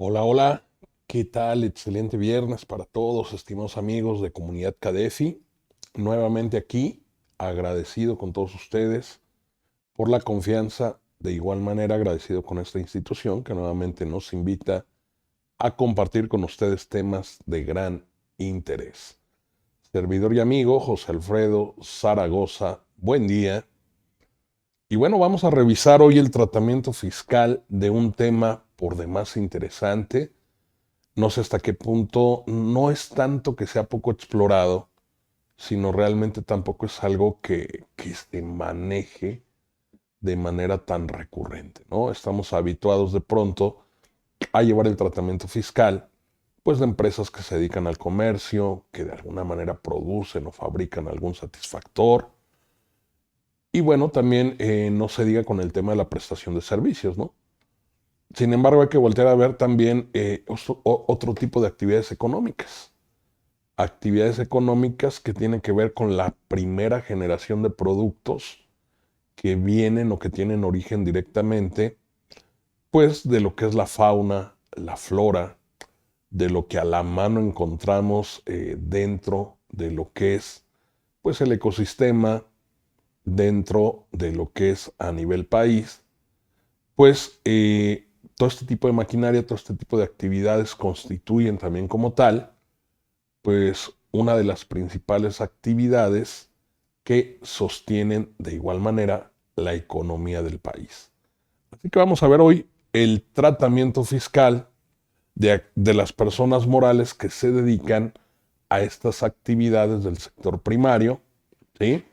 Hola, hola, ¿qué tal? Excelente viernes para todos, estimados amigos de Comunidad Cadefi. Nuevamente aquí, agradecido con todos ustedes por la confianza, de igual manera agradecido con esta institución que nuevamente nos invita a compartir con ustedes temas de gran interés. Servidor y amigo José Alfredo Zaragoza, buen día. Y bueno, vamos a revisar hoy el tratamiento fiscal de un tema por demás interesante. No sé hasta qué punto no es tanto que sea poco explorado, sino realmente tampoco es algo que se maneje de manera tan recurrente, ¿no? Estamos habituados de pronto a llevar el tratamiento fiscal, pues de empresas que se dedican al comercio, que de alguna manera producen o fabrican algún satisfactor. Y bueno, también no se diga con el tema de la prestación de servicios, ¿no? Sin embargo, hay que voltear a ver también otro tipo de actividades económicas. Actividades económicas que tienen que ver con la primera generación de productos que vienen o que tienen origen directamente, pues de lo que es la fauna, la flora, de lo que a la mano encontramos dentro de lo que es pues el ecosistema, dentro de lo que es a nivel país, pues todo este tipo de maquinaria, todo este tipo de actividades constituyen también como tal pues una de las principales actividades que sostienen de igual manera la economía del país. Así que vamos a ver hoy el tratamiento fiscal de las personas morales que se dedican a estas actividades del sector primario, ¿sí?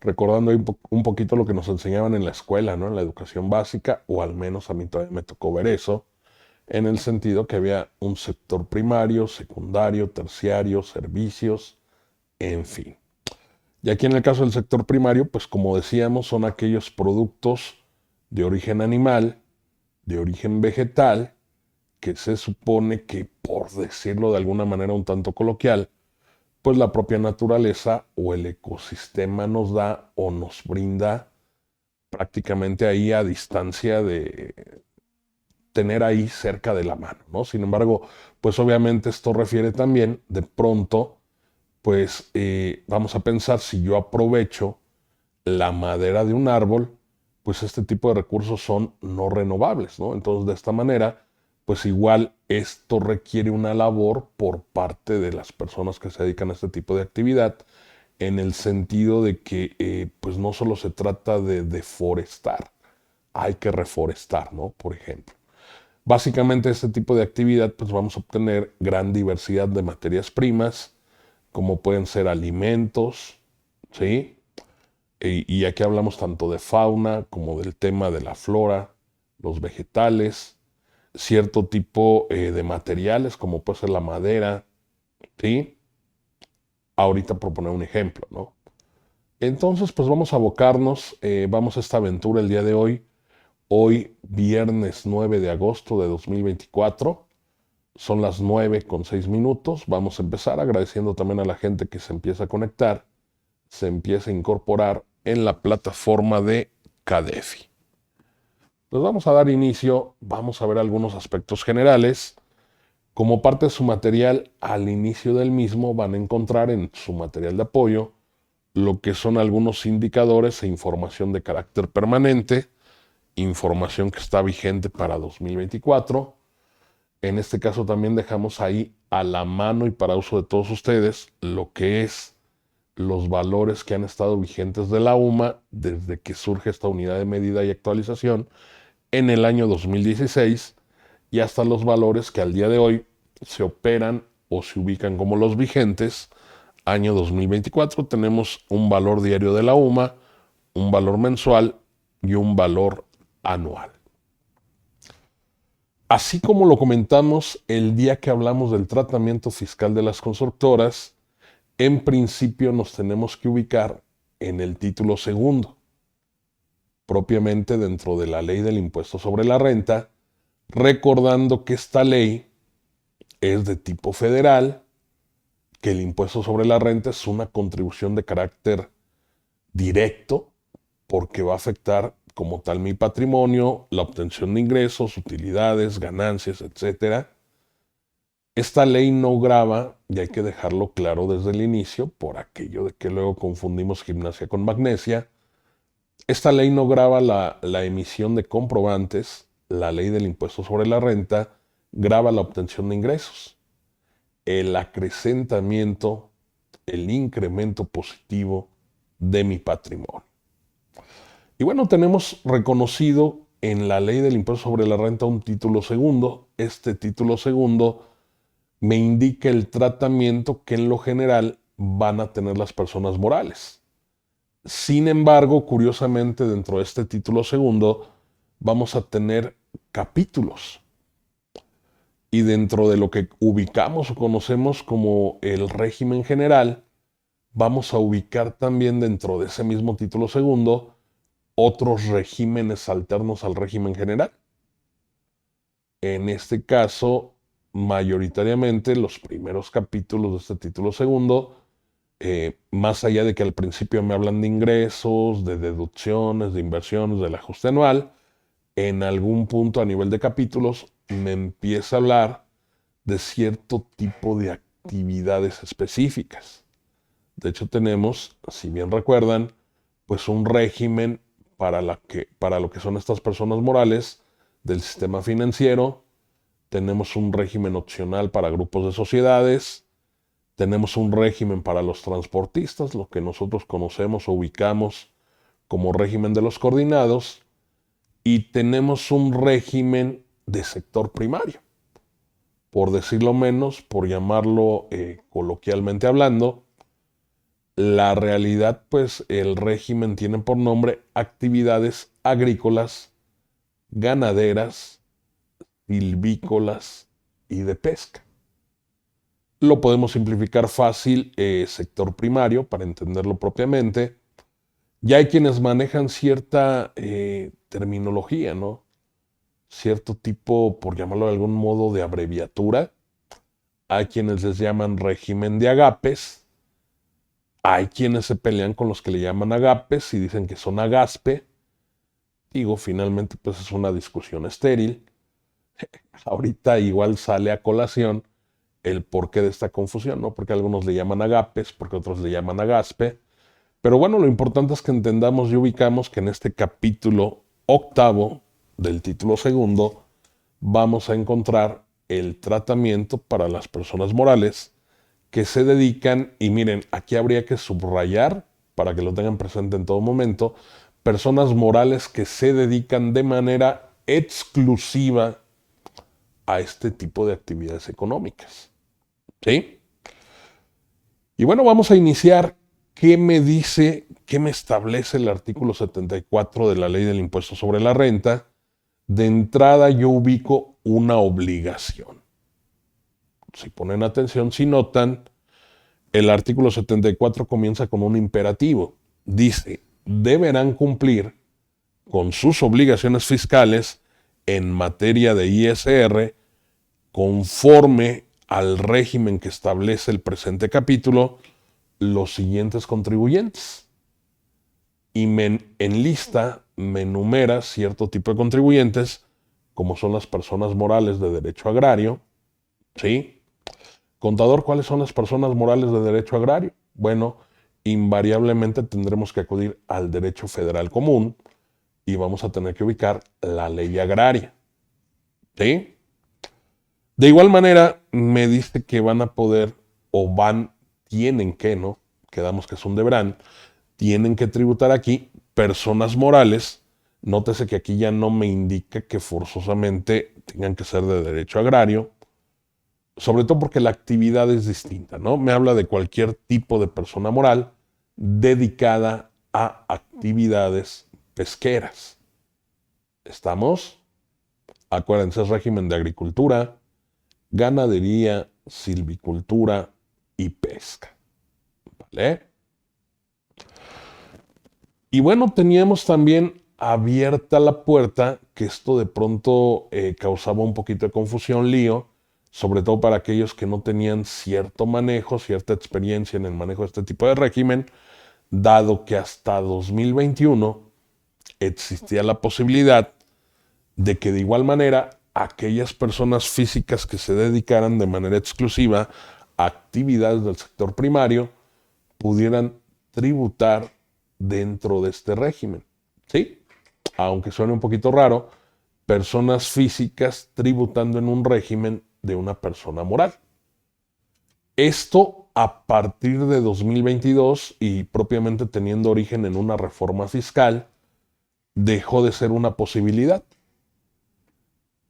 Recordando ahí un poquito lo que nos enseñaban en la escuela, ¿no? En la educación básica, o al menos a mí todavía me tocó ver eso, en el sentido que había un sector primario, secundario, terciario, servicios, en fin. Y aquí en el caso del sector primario, pues como decíamos, son aquellos productos de origen animal, de origen vegetal, que se supone que, por decirlo de alguna manera un tanto coloquial, pues la propia naturaleza o el ecosistema nos da o nos brinda prácticamente ahí a distancia de tener ahí cerca de la mano, ¿no? Sin embargo, pues obviamente esto refiere también de pronto, pues vamos a pensar si yo aprovecho la madera de un árbol, pues este tipo de recursos son no renovables, ¿no? Entonces, de esta manera, pues igual esto requiere una labor por parte de las personas que se dedican a este tipo de actividad, en el sentido de que, pues no solo se trata de deforestar, hay que reforestar, ¿no? Por ejemplo. Básicamente, este tipo de actividad, pues vamos a obtener gran diversidad de materias primas, como pueden ser alimentos, ¿sí? Y aquí hablamos tanto de fauna como del tema de la flora, los vegetales, cierto tipo de materiales como puede ser la madera, ¿sí? Ahorita por poner un ejemplo, ¿no? Entonces, pues vamos a abocarnos, vamos a esta aventura el día de hoy, hoy viernes 9 de agosto de 2024. Son las 9:06. Vamos a empezar agradeciendo también a la gente que se empieza a conectar, se empieza a incorporar en la plataforma de Cadefi. Pues vamos a dar inicio, vamos a ver algunos aspectos generales. Como parte de su material, al inicio del mismo van a encontrar en su material de apoyo lo que son algunos indicadores e información de carácter permanente, información que está vigente para 2024. En este caso también dejamos ahí a la mano y para uso de todos ustedes lo que es los valores que han estado vigentes de la UMA desde que surge esta unidad de medida y actualización en el año 2016 y hasta los valores que al día de hoy se operan o se ubican como los vigentes. Año 2024 tenemos un valor diario de la UMA, un valor mensual y un valor anual. Así como lo comentamos el día que hablamos del tratamiento fiscal de las constructoras, en principio nos tenemos que ubicar en el título segundo, propiamente dentro de la ley del impuesto sobre la renta, recordando que esta ley es de tipo federal, que el impuesto sobre la renta es una contribución de carácter directo porque va a afectar como tal mi patrimonio, la obtención de ingresos, utilidades, ganancias, etc. Esta ley no grava, y hay que dejarlo claro desde el inicio, por aquello de que luego confundimos gimnasia con magnesia. Esta ley no grava la emisión de comprobantes, la ley del impuesto sobre la renta grava la obtención de ingresos, el acrecentamiento, el incremento positivo de mi patrimonio. Y bueno, tenemos reconocido en la ley del impuesto sobre la renta un título segundo. Este título segundo me indica el tratamiento que en lo general van a tener las personas morales. Sin embargo, curiosamente, dentro de este título segundo vamos a tener capítulos. Y dentro de lo que ubicamos o conocemos como el régimen general, vamos a ubicar también dentro de ese mismo título segundo otros regímenes alternos al régimen general. En este caso, mayoritariamente los primeros capítulos de este título segundo, más allá de que al principio me hablan de ingresos, de deducciones, de inversiones, del ajuste anual, en algún punto a nivel de capítulos me empieza a hablar de cierto tipo de actividades específicas. De hecho, tenemos, si bien recuerdan, pues un régimen para lo que son estas personas morales del sistema financiero. Tenemos un régimen opcional para grupos de sociedades. Tenemos un régimen para los transportistas, lo que nosotros conocemos o ubicamos como régimen de los coordinados. Y tenemos un régimen de sector primario, por decirlo menos, por llamarlo coloquialmente hablando. La realidad, pues el régimen tiene por nombre actividades agrícolas, ganaderas, silvícolas y de pesca. Lo podemos simplificar fácil, sector primario, para entenderlo propiamente. Ya hay quienes manejan cierta terminología, ¿no? Cierto tipo, por llamarlo de algún modo, de abreviatura. Hay quienes les llaman régimen de agapes. Hay quienes se pelean con los que le llaman agapes y dicen que son agaspe. Digo, finalmente, pues es una discusión estéril. Ahorita igual sale a colación el porqué de esta confusión, ¿no? Porque algunos le llaman agapes, porque otros le llaman agaspe. Pero bueno, lo importante es que entendamos y ubicamos que en este capítulo octavo del título segundo vamos a encontrar el tratamiento para las personas morales que se dedican, y miren, aquí habría que subrayar para que lo tengan presente en todo momento, personas morales que se dedican de manera exclusiva a este tipo de actividades económicas. ¿Sí? Y bueno, vamos a iniciar. ¿Qué me dice, qué me establece el artículo 74 de la Ley del Impuesto sobre la Renta? De entrada yo ubico una obligación. Si ponen atención, si notan, el artículo 74 comienza con un imperativo. Dice, deberán cumplir con sus obligaciones fiscales en materia de ISR conforme al régimen que establece el presente capítulo los siguientes contribuyentes. Y en lista me enumera cierto tipo de contribuyentes, como son las personas morales de derecho agrario. ¿Sí? Contador, ¿cuáles son las personas morales de derecho agrario? Bueno, invariablemente tendremos que acudir al derecho federal común y vamos a tener que ubicar la ley agraria. ¿Sí? De igual manera, me dice que van a poder, tienen que, ¿no? Quedamos que es un deberán, tienen que tributar aquí personas morales. Nótese que aquí ya no me indica que forzosamente tengan que ser de derecho agrario, sobre todo porque la actividad es distinta, ¿no? Me habla de cualquier tipo de persona moral dedicada a actividades pesqueras. ¿Estamos? Acuérdense, es régimen de agricultura, ganadería, silvicultura y pesca. ¿Vale? Y bueno, teníamos también abierta la puerta, que esto de pronto causaba un poquito de confusión, lío, sobre todo para aquellos que no tenían cierto manejo, cierta experiencia en el manejo de este tipo de régimen, dado que hasta 2021 existía la posibilidad de que de igual manera aquellas personas físicas que se dedicaran de manera exclusiva a actividades del sector primario pudieran tributar dentro de este régimen. ¿Sí? Aunque suene un poquito raro, personas físicas tributando en un régimen de una persona moral. Esto a partir de 2022 y propiamente teniendo origen en una reforma fiscal, dejó de ser una posibilidad.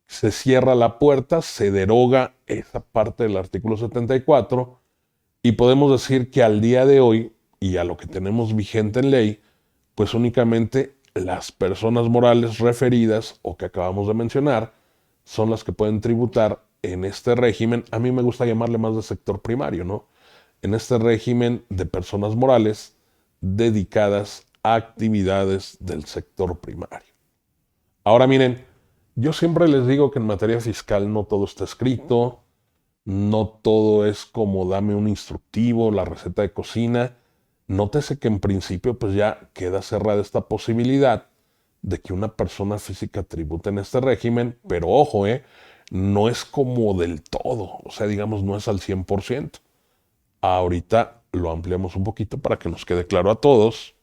Se cierra la puerta, se deroga esa parte del artículo 74 y podemos decir que al día de hoy y a lo que tenemos vigente en ley, pues únicamente las personas morales referidas o que acabamos de mencionar son las que pueden tributar en este régimen. A mí me gusta llamarle más de sector primario, ¿no? En este régimen de personas morales dedicadas a actividades del sector primario. Ahora miren, yo siempre les digo que en materia fiscal no todo está escrito, no todo es como dame un instructivo, la receta de cocina. Nótese que en principio pues ya queda cerrada esta posibilidad de que una persona física tribute en este régimen, pero ojo, no es como del todo, o sea, digamos, no es al 100%. Ahorita lo ampliamos un poquito para que nos quede claro a todos.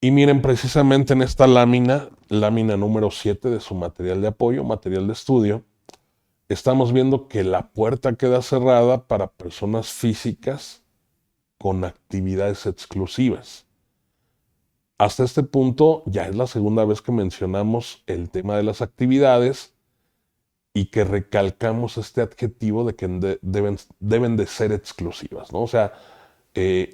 Y miren, precisamente en esta lámina número 7 de su material de apoyo, material de estudio, estamos viendo que la puerta queda cerrada para personas físicas con actividades exclusivas. Hasta este punto ya es la segunda vez que mencionamos el tema de las actividades y que recalcamos este adjetivo de que deben de ser exclusivas, ¿no? O sea,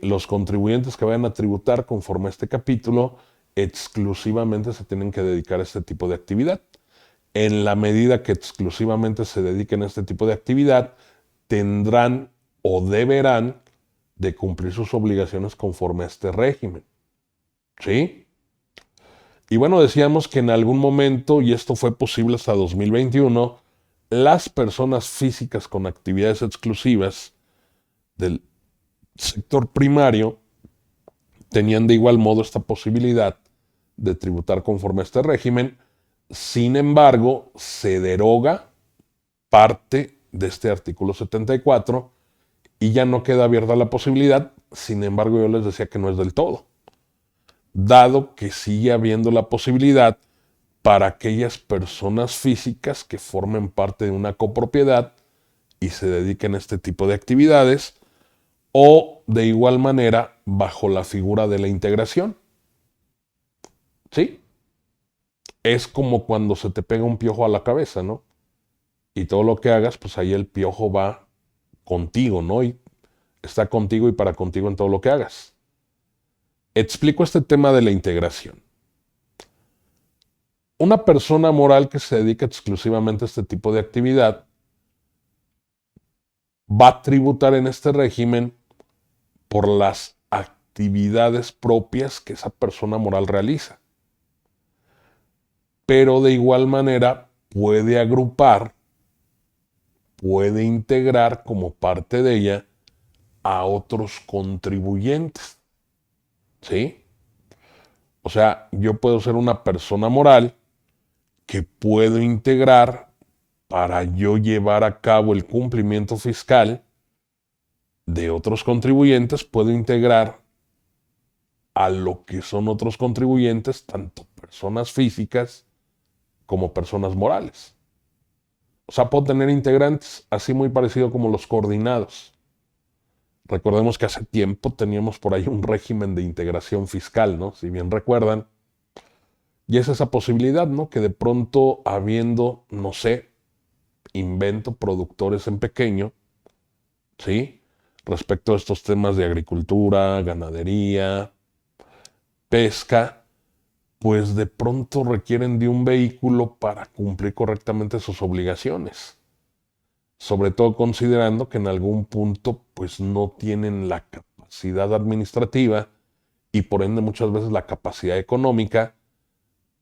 los contribuyentes que vayan a tributar conforme a este capítulo exclusivamente se tienen que dedicar a este tipo de actividad. En la medida que exclusivamente se dediquen a este tipo de actividad, tendrán o deberán de cumplir sus obligaciones conforme a este régimen. ¿Sí? Y bueno, decíamos que en algún momento, y esto fue posible hasta 2021, las personas físicas con actividades exclusivas del sector primario tenían de igual modo esta posibilidad de tributar conforme a este régimen. Sin embargo, se deroga parte de este artículo 74 y ya no queda abierta la posibilidad. Sin embargo, yo les decía que no es del todo, dado que sigue habiendo la posibilidad para aquellas personas físicas que formen parte de una copropiedad y se dediquen a este tipo de actividades, o de igual manera bajo la figura de la integración. ¿Sí? Es como cuando se te pega un piojo a la cabeza, ¿no? Y todo lo que hagas, pues ahí el piojo va contigo, ¿no? Y está contigo y para contigo en todo lo que hagas. Explico este tema de la integración. Una persona moral que se dedica exclusivamente a este tipo de actividad va a tributar en este régimen por las actividades propias que esa persona moral realiza. Pero de igual manera puede agrupar, puede integrar como parte de ella a otros contribuyentes. ¿Sí? O sea, yo puedo ser una persona moral que puedo integrar para yo llevar a cabo el cumplimiento fiscal de otros contribuyentes, puedo integrar a lo que son otros contribuyentes, tanto personas físicas como personas morales. O sea, puedo tener integrantes así muy parecido como los coordinados. Recordemos que hace tiempo teníamos por ahí un régimen de integración fiscal, ¿no? Si bien recuerdan. Y es esa posibilidad, ¿no? Que de pronto habiendo, no sé, invento productores en pequeño, ¿sí? Respecto a estos temas de agricultura, ganadería, pesca, pues de pronto requieren de un vehículo para cumplir correctamente sus obligaciones. Sobre todo considerando que en algún punto pues no tienen la capacidad administrativa y por ende muchas veces la capacidad económica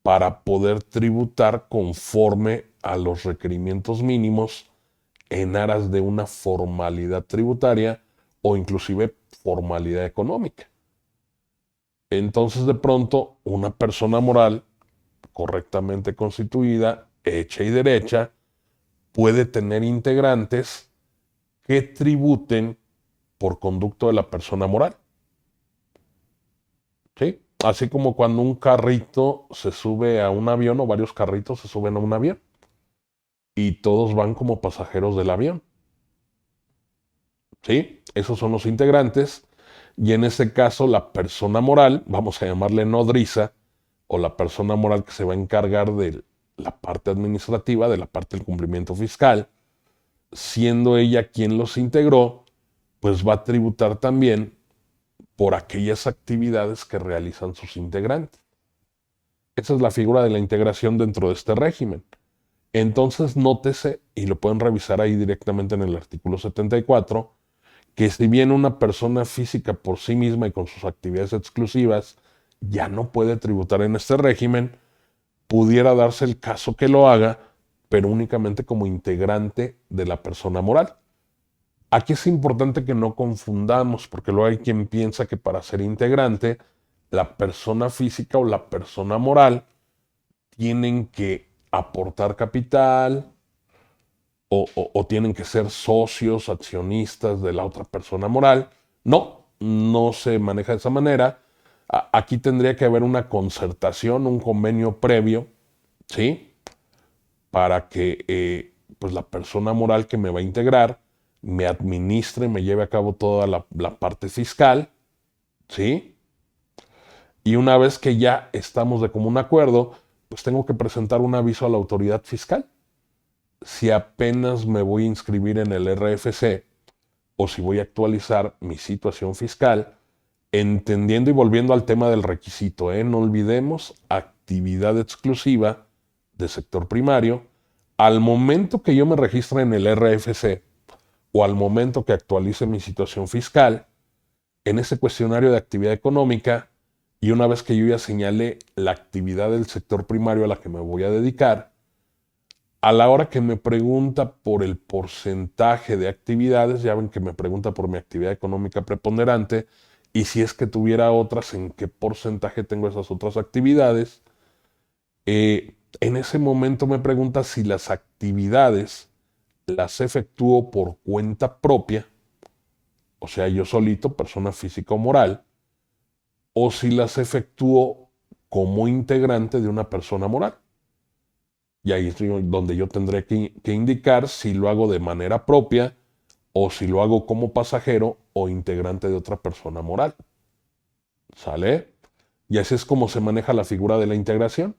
para poder tributar conforme a los requerimientos mínimos en aras de una formalidad tributaria o inclusive formalidad económica. Entonces, de pronto, una persona moral correctamente constituida, hecha y derecha, puede tener integrantes que tributen por conducto de la persona moral. ¿Sí? Así como cuando un carrito se sube a un avión o varios carritos se suben a un avión y todos van como pasajeros del avión. ¿Sí? Esos son los integrantes. Y en ese caso, la persona moral, vamos a llamarle nodriza, o la persona moral que se va a encargar de la parte administrativa, de la parte del cumplimiento fiscal, siendo ella quien los integró, pues va a tributar también por aquellas actividades que realizan sus integrantes. Esa es la figura de la integración dentro de este régimen. Entonces, nótese, y lo pueden revisar ahí directamente en el artículo 74, que si bien una persona física por sí misma y con sus actividades exclusivas ya no puede tributar en este régimen, pudiera darse el caso que lo haga, pero únicamente como integrante de la persona moral. Aquí es importante que no confundamos, porque luego hay quien piensa que para ser integrante, la persona física o la persona moral tienen que aportar capital, o tienen que ser socios, accionistas de la otra persona moral. No, no se maneja de esa manera. Aquí tendría que haber una concertación, un convenio previo, ¿sí? Para que pues la persona moral que me va a integrar me administre, me lleve a cabo toda la parte fiscal, ¿sí? Y una vez que ya estamos de común acuerdo, pues tengo que presentar un aviso a la autoridad fiscal. Si apenas me voy a inscribir en el RFC o si voy a actualizar mi situación fiscal, entendiendo y volviendo al tema del requisito, no olvidemos actividad exclusiva de sector primario. Al momento que yo me registre en el RFC o al momento que actualice mi situación fiscal, en ese cuestionario de actividad económica, y una vez que yo ya señalé la actividad del sector primario a la que me voy a dedicar, a la hora que me pregunta por el porcentaje de actividades, ya ven que me pregunta por mi actividad económica preponderante, y si es que tuviera otras, en qué porcentaje tengo esas otras actividades. En ese momento me pregunta si las actividades las efectúo por cuenta propia, o sea, yo solito, persona física o moral, o si las efectúo como integrante de una persona moral. Y ahí es donde yo tendré que indicar si lo hago de manera propia o si lo hago como pasajero o integrante de otra persona moral. ¿Sale? Y así es como se maneja la figura de la integración.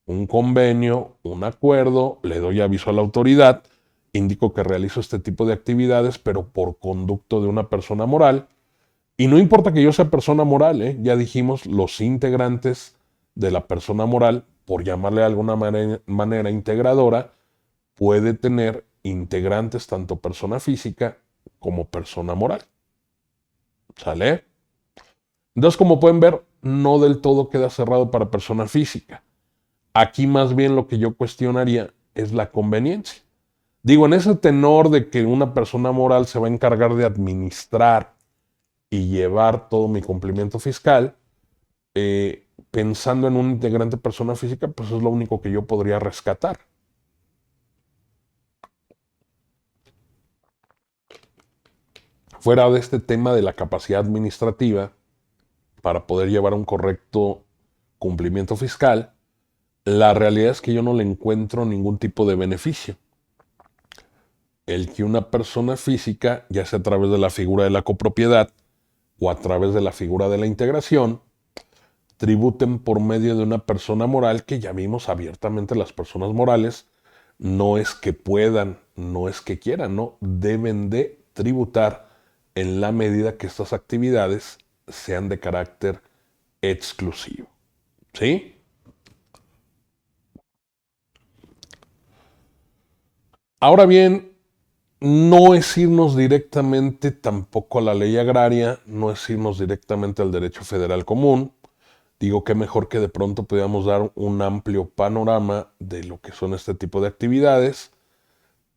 Un convenio, un acuerdo, le doy aviso a la autoridad, indico que realizo este tipo de actividades, pero por conducto de una persona moral. Y no importa que yo sea persona moral, ya dijimos, los integrantes de la persona moral, por llamarle de alguna manera integradora, puede tener integrantes tanto persona física como persona moral. ¿Sale? Entonces, como pueden ver, no del todo queda cerrado para persona física. Aquí más bien lo que yo cuestionaría es la conveniencia. Digo, en ese tenor de que una persona moral se va a encargar de administrar y llevar todo mi cumplimiento fiscal, pensando en un integrante persona física, pues es lo único que yo podría rescatar. Fuera de este tema de la capacidad administrativa para poder llevar un correcto cumplimiento fiscal, la realidad es que yo no le encuentro ningún tipo de beneficio. El que una persona física, ya sea a través de la figura de la copropiedad o a través de la figura de la integración, tributen por medio de una persona moral, que ya vimos abiertamente las personas morales no es que puedan, no es que quieran, no, deben de tributar en la medida que estas actividades sean de carácter exclusivo. ¿Sí? Ahora bien, no es irnos directamente tampoco a la ley agraria, no es irnos directamente al derecho federal común. Digo que mejor que de pronto podamos dar un amplio panorama de lo que son este tipo de actividades.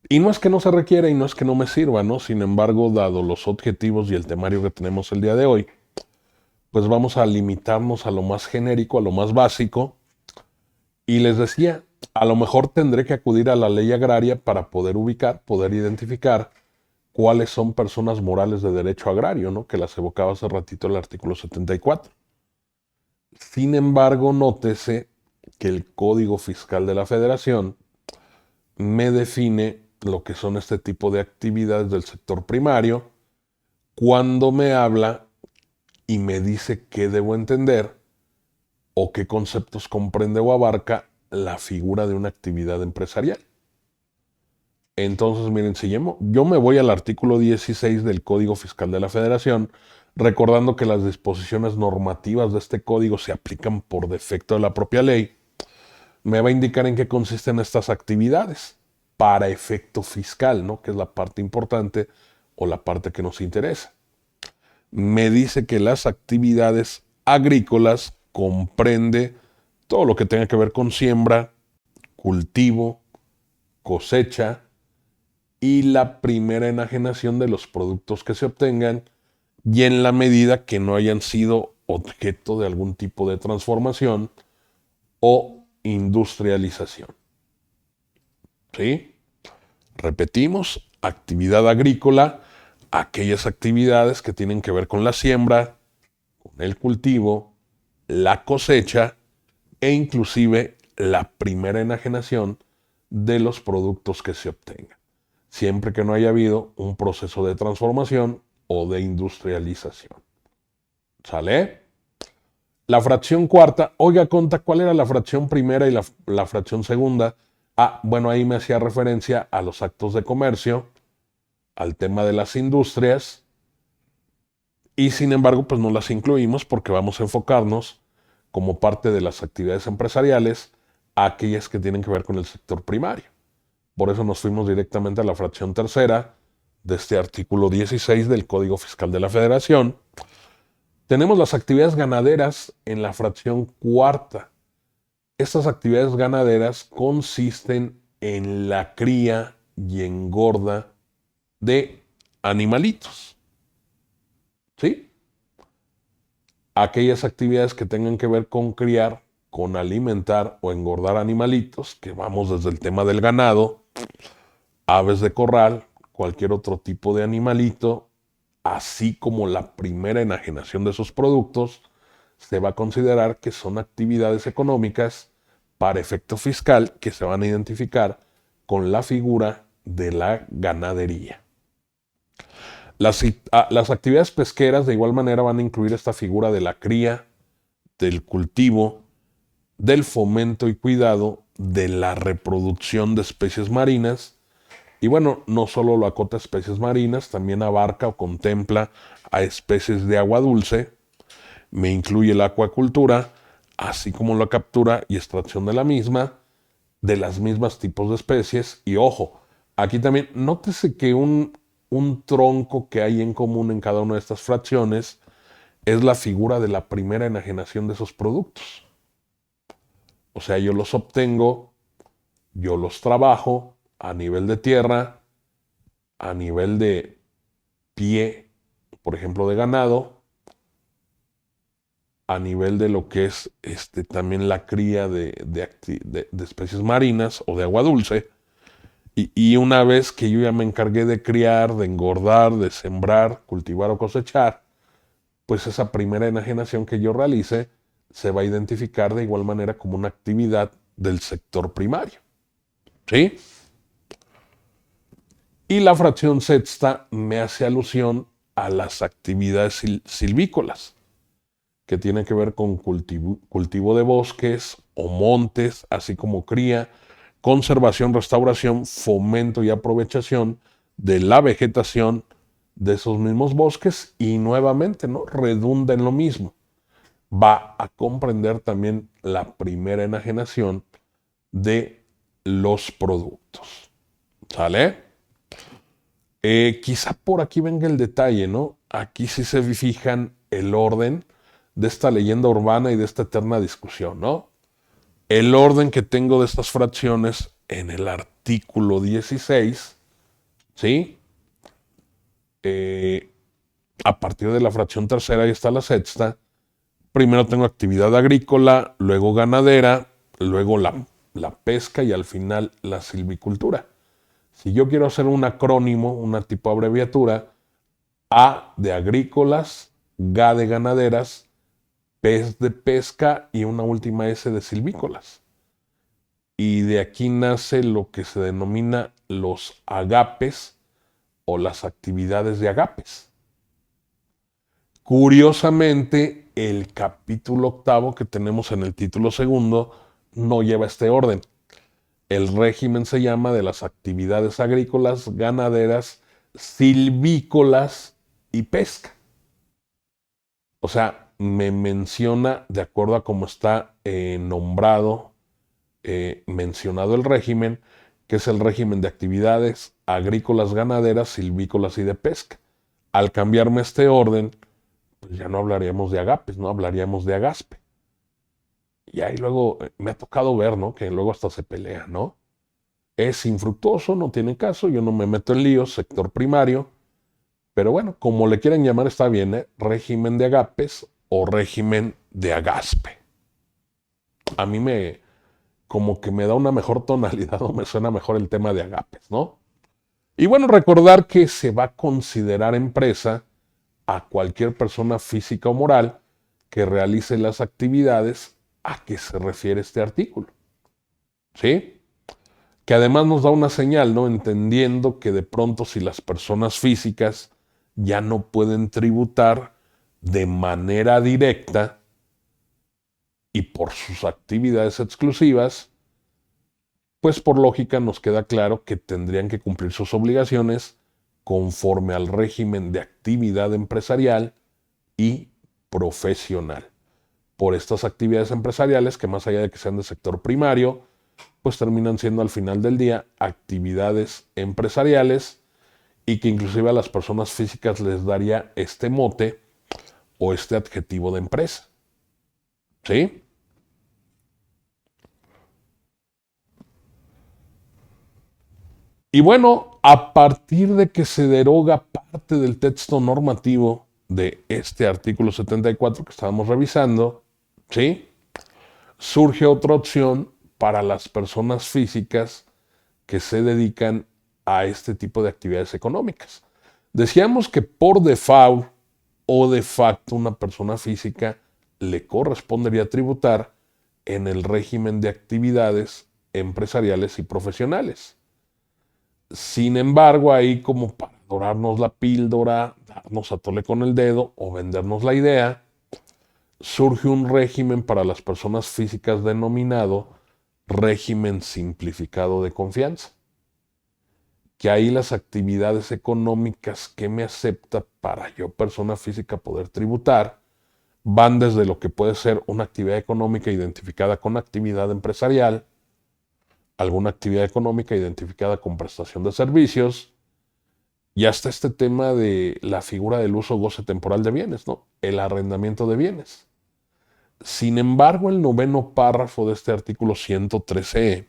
Y no es que no se requiera y no es que no me sirva, ¿no? Sin embargo, dado los objetivos y el temario que tenemos el día de hoy, pues vamos a limitarnos a lo más genérico, a lo más básico. Y les decía, a lo mejor tendré que acudir a la ley agraria para poder ubicar, poder identificar cuáles son personas morales de derecho agrario, ¿no? Que las evocaba hace ratito el artículo 74. Sin embargo, nótese que el Código Fiscal de la Federación me define lo que son este tipo de actividades del sector primario cuando me habla y me dice qué debo entender o qué conceptos comprende o abarca la figura de una actividad empresarial. Entonces, miren, si yo me voy al artículo 16 del Código Fiscal de la Federación, recordando que las disposiciones normativas de este código se aplican por defecto de la propia ley, me va a indicar en qué consisten estas actividades para efecto fiscal, ¿no? Que es la parte importante o la parte que nos interesa. Me dice que las actividades agrícolas comprende todo lo que tenga que ver con siembra, cultivo, cosecha y la primera enajenación de los productos que se obtengan, y en la medida que no hayan sido objeto de algún tipo de transformación o industrialización. ¿Sí? Repetimos, actividad agrícola, aquellas actividades que tienen que ver con la siembra, con el cultivo, la cosecha e inclusive la primera enajenación de los productos que se obtengan, siempre que no haya habido un proceso de transformación o de industrialización. ¿Sale? La fracción cuarta, oiga, conta, ¿cuál era la fracción primera y la fracción segunda? Bueno, ahí me hacía referencia a los actos de comercio, al tema de las industrias, y sin embargo, pues no las incluimos porque vamos a enfocarnos como parte de las actividades empresariales a aquellas que tienen que ver con el sector primario. Por eso nos fuimos directamente a la fracción tercera de este artículo 16 del Código Fiscal de la Federación. Tenemos las actividades ganaderas en la fracción cuarta. Estas actividades ganaderas consisten en la cría y engorda de animalitos. ¿Sí? Aquellas actividades que tengan que ver con criar, con alimentar o engordar animalitos, que vamos desde el tema del ganado, aves de corral, cualquier otro tipo de animalito, así como la primera enajenación de esos productos, se va a considerar que son actividades económicas para efecto fiscal que se van a identificar con la figura de la ganadería. Las actividades pesqueras de igual manera van a incluir esta figura de la cría, del cultivo, del fomento y cuidado de la reproducción de especies marinas. Y bueno, no solo lo acota a especies marinas, también abarca o contempla a especies de agua dulce, me incluye la acuacultura, así como la captura y extracción de la misma, de las mismas tipos de especies. Y ojo, aquí también nótese que un tronco que hay en común en cada una de estas fracciones es la figura de la primera enajenación de esos productos. O sea, yo los obtengo, yo los trabajo a nivel de tierra, a nivel de pie, por ejemplo, de ganado, a nivel de lo que es también la cría de especies marinas o de agua dulce. Y una vez que yo ya me encargué de criar, de engordar, de sembrar, cultivar o cosechar, pues esa primera enajenación que yo realice se va a identificar de igual manera como una actividad del sector primario. ¿Sí? Y la fracción sexta me hace alusión a las actividades silvícolas, que tienen que ver con cultivo de bosques o montes, así como cría, conservación, restauración, fomento y aprovechación de la vegetación de esos mismos bosques, y nuevamente, ¿no?, redunda en lo mismo. Va a comprender también la primera enajenación de los productos. ¿Sale? Quizá por aquí venga el detalle, ¿no? Aquí sí se fijan el orden de esta leyenda urbana y de esta eterna discusión, ¿no? El orden que tengo de estas fracciones en el artículo 16, ¿sí? A partir de la fracción tercera, ahí está la sexta, primero tengo actividad agrícola, luego ganadera, luego la pesca y al final la silvicultura. Si yo quiero hacer un acrónimo, una tipo de abreviatura, A de agrícolas, G de ganaderas, P de pesca y una última S de silvícolas. Y de aquí nace lo que se denomina los agapes o las actividades de agapes. Curiosamente, el capítulo 8 que tenemos en el título 2 no lleva este orden. El régimen se llama de las actividades agrícolas, ganaderas, silvícolas y pesca. O sea, me menciona, de acuerdo a cómo está mencionado el régimen, que es el régimen de actividades agrícolas, ganaderas, silvícolas y de pesca. Al cambiarme este orden, pues ya no hablaríamos de agapes, no hablaríamos de agaspe. Y ahí luego me ha tocado ver, ¿no? Que luego hasta se pelea, ¿no? Es infructuoso, no tiene caso, yo no me meto en líos, sector primario. Pero bueno, como le quieran llamar está bien, ¿eh? Régimen de agapes o régimen de agaspe. A mí como que me da una mejor tonalidad o me suena mejor el tema de agapes, ¿no? Y bueno, recordar que se va a considerar empresa a cualquier persona física o moral que realice las actividades a que se refiere este artículo. ¿Sí? Que además nos da una señal, ¿no? Entendiendo que de pronto si las personas físicas ya no pueden tributar de manera directa y por sus actividades exclusivas, pues por lógica nos queda claro que tendrían que cumplir sus obligaciones conforme al régimen de actividad empresarial y profesional. Por estas actividades empresariales que más allá de que sean de sector primario, pues terminan siendo al final del día actividades empresariales y que inclusive a las personas físicas les daría este mote o este adjetivo de empresa. ¿Sí? Y bueno, a partir de que se deroga parte del texto normativo de este artículo 74 que estábamos revisando, ¿sí? Surge otra opción para las personas físicas que se dedican a este tipo de actividades económicas. Decíamos que por default o de facto una persona física le correspondería tributar en el régimen de actividades empresariales y profesionales. Sin embargo, ahí como para dorarnos la píldora, darnos a tole con el dedo o vendernos la idea, surge un régimen para las personas físicas denominado régimen simplificado de confianza. Que ahí las actividades económicas que me acepta para yo, persona física, poder tributar, van desde lo que puede ser una actividad económica identificada con actividad empresarial, alguna actividad económica identificada con prestación de servicios, y hasta este tema de la figura del uso goce temporal de bienes, ¿no? El arrendamiento de bienes. Sin embargo, el 9º párrafo de este artículo 113E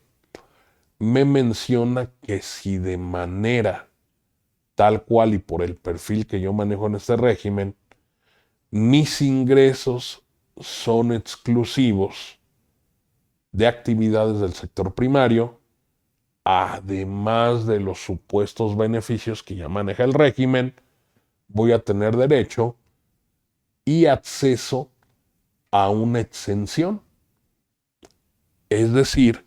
me menciona que si de manera tal cual y por el perfil que yo manejo en este régimen, mis ingresos son exclusivos de actividades del sector primario, además de los supuestos beneficios que ya maneja el régimen, voy a tener derecho y acceso a una exención. Es decir,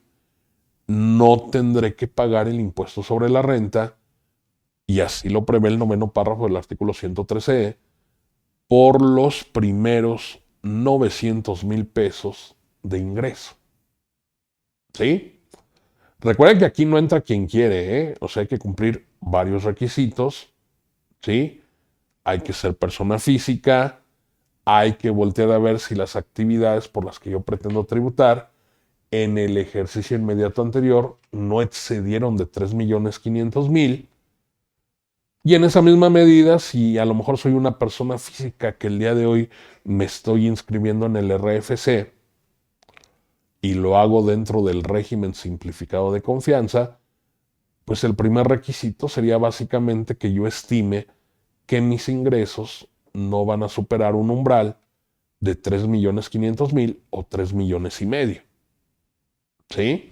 no tendré que pagar el impuesto sobre la renta, y así lo prevé el 9º párrafo del artículo 113E, por los primeros 900,000 pesos de ingreso. ¿Sí? Recuerden que aquí no entra quien quiere, ¿eh? O sea, hay que cumplir varios requisitos, ¿sí? Hay que ser persona física, hay que voltear a ver si las actividades por las que yo pretendo tributar en el ejercicio inmediato anterior no excedieron de 3,500,000. Y en esa misma medida, si a lo mejor soy una persona física que el día de hoy me estoy inscribiendo en el RFC y lo hago dentro del régimen simplificado de confianza, pues el primer requisito sería básicamente que yo estime que mis ingresos no van a superar un umbral de 3.500.000 o 3 millones y medio. ¿Sí?